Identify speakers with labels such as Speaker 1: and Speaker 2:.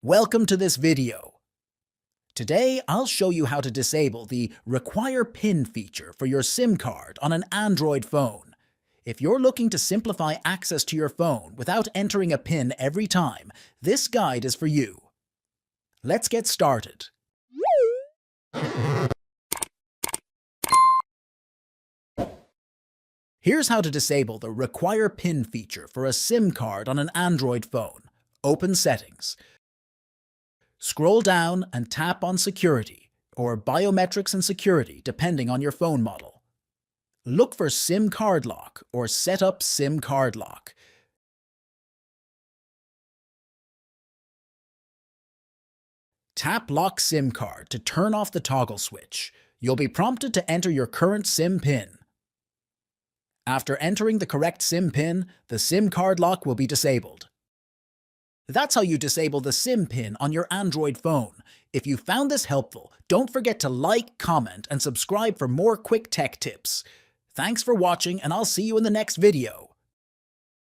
Speaker 1: Welcome to this video. Today, I'll show you how to disable the Require PIN feature for your SIM card on an Android phone. If you're looking to simplify access to your phone without entering a PIN every time, this guide is for you. Let's get started. Here's how to disable the Require PIN feature for a SIM card on an Android phone. Open Settings. Scroll down and tap on Security, or Biometrics and Security depending on your phone model. Look for SIM Card Lock or Set up SIM Card Lock. Tap Lock SIM Card to turn off the toggle switch. You'll be prompted to enter your current SIM PIN. After entering the correct SIM PIN, the SIM card lock will be disabled. That's how you disable the SIM PIN on your Android phone. If you found this helpful, don't forget to like, comment, and subscribe for more quick tech tips. Thanks for watching, and I'll see you in the next video.